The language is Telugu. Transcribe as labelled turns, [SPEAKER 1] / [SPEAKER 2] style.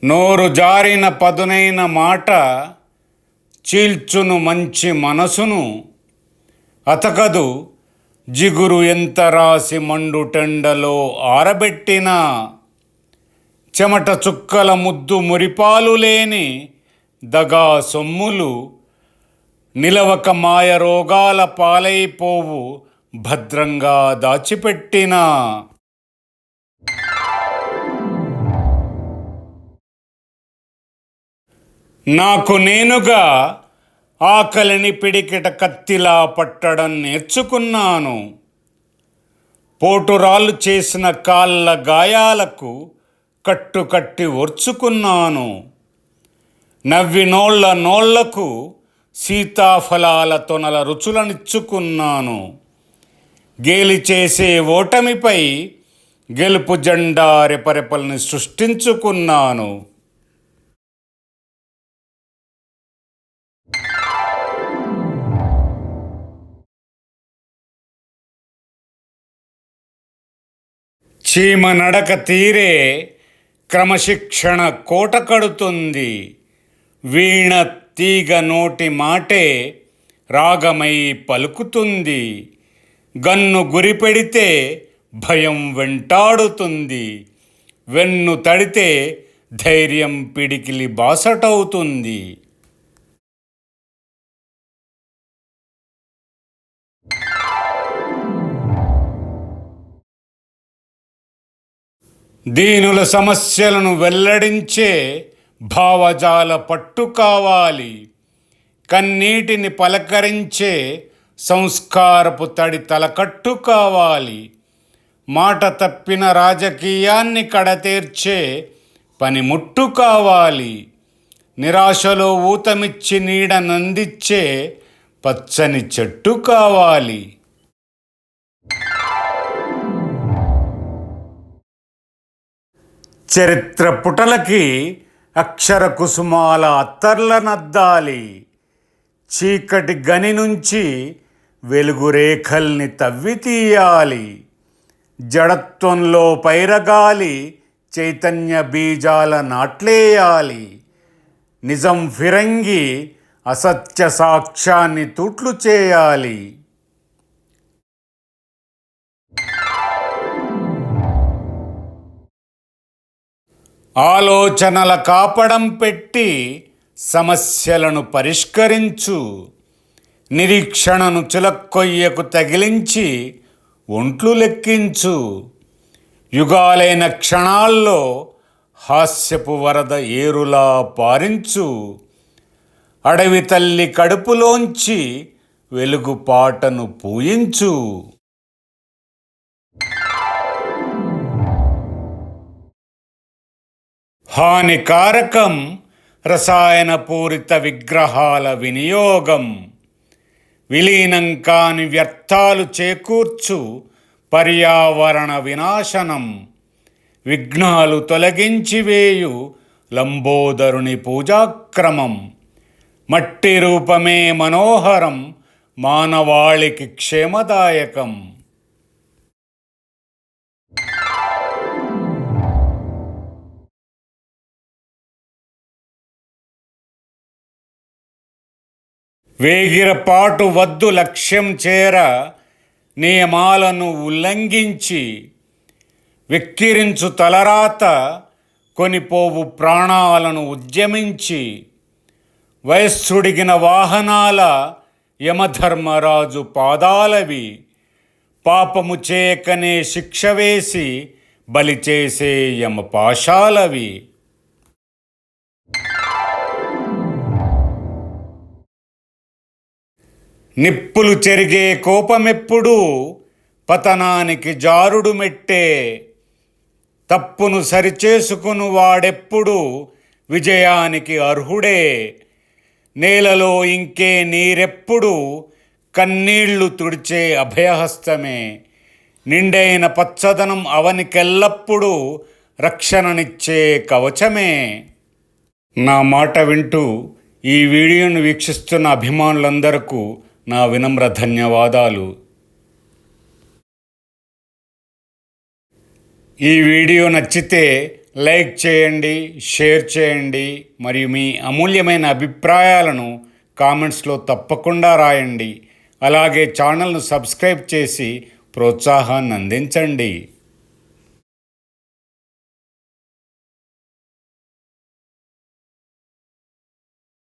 [SPEAKER 1] నోరు జారిన పదునైన మాట చీల్చును మంచి మనసును. అతకదు జిగురు ఎంత రాసి మండుటెండలో ఆరబెట్టినా. చెమట చుక్కల ముద్దు మురిపాలు లేని దగా సొమ్ములు నిలవక మాయ రోగాల పాలైపోవు భద్రంగా దాచిపెట్టినా. నాకు నేనుగా ఆకలిని పిడికిట కత్తిలా పట్టడం నేర్చుకున్నాను. పోటురాళ్ళు చేసిన కాళ్ళ గాయాలకు కట్టుకట్టి ఓర్చుకున్నాను. నవ్వినోళ్ల నోళ్లకు సీతాఫలాల తొనల రుచులనిచ్చుకున్నాను. గేలి చేసే ఓటమిపై గెలుపు జెండా రెపరెపల్ని సృష్టించుకున్నాను. చీమ నడక తీరే క్రమశిక్షణ కోట కడుతుంది. వీణ తీగ నోటి మాటే రాగమై పలుకుతుంది. గన్ను గురిపెడితే భయం వెంటాడుతుంది. వెన్ను తడితే ధైర్యం పిడికిలి బాసటవుతుంది. దీనుల సమస్యలను వెల్లడించే భావజాల పట్టు కావాలి. కన్నీటిని పలకరించే సంస్కారపు తడి తలకట్టు కావాలి. మాట తప్పిన రాజకీయాన్ని కడతేర్చే పనిముట్టు కావాలి. నిరాశలో ఊతమిచ్చి నీడనందించే పచ్చని చెట్టు కావాలి. చరిత్ర పుటలకి అక్షర కుసుమాల అత్తర్లనద్దాలి. చీకటి గని నుంచి వెలుగు రేఖల్ని తవ్వి తీయాలి. జడత్వంలో పైరగాలి చైతన్య బీజాల నాట్లేయాలి. నిజం ఫిరంగి అసత్య సాక్ష్యాన్ని తూట్లు చేయాలి. ఆలోచనల కాపడం పెట్టి సమస్యలను పరిష్కరించు. నిరీక్షణను చిలక్కొయ్యకు తగిలించి ఒంట్లు లెక్కించు. యుగాలైన క్షణాల్లో హాస్యపు వరద ఏరులా పారించు. అడవి తల్లి కడుపులోంచి వెలుగు పాటను పూయించు. హానికారకం రసాయన పూరిత విగ్రహాల వినియోగం. విలీనం కాని వ్యర్థాలు చేకూర్చు పర్యావరణ వినాశనం. విఘ్నాలు తొలగించి వేయు లంబోదరుని పూజాక్రమం. మట్టి రూపమే మనోహరం, మానవాళికి క్షేమదాయకం. వేగిరపాటు వద్దు లక్ష్యం చేర నియమాలను ఉల్లంఘించి. వెక్కిరించు తలరాత కొనిపోవు ప్రాణాలను ఉద్యమించి. వయస్సుడిగిన వాహనాల యమధర్మరాజు పాదాలవి. పాపము చేయకనే శిక్ష వేసి బలి చేసే యమపాశాలవి. నిప్పులు చెరిగే కోపమెప్పుడు పతనానికి జారుడు మెట్టే. తప్పును సరిచేసుకును వాడెప్పుడు విజయానికి అర్హుడే. నేలలో ఇంకే నీరెప్పుడు కన్నీళ్లు తుడిచే అభయహస్తమే. నిండైన పచ్చదనం అవనికెల్లప్పుడు రక్షణనిచ్చే కవచమే. నా మాట వింటూ ఈ వీడియోను వీక్షిస్తున్న అభిమానులందరకు నా వినమ్ర ధన్యవాదాలు. ఈ వీడియో నచ్చితే లైక్ చేయండి, షేర్ చేయండి, మరియు మీ అమూల్యమైన అభిప్రాయాలను కామెంట్స్లో తప్పకుండా రాయండి. అలాగే ఛానల్ను సబ్స్క్రైబ్ చేసి ప్రోత్సాహాన్ని అందించండి.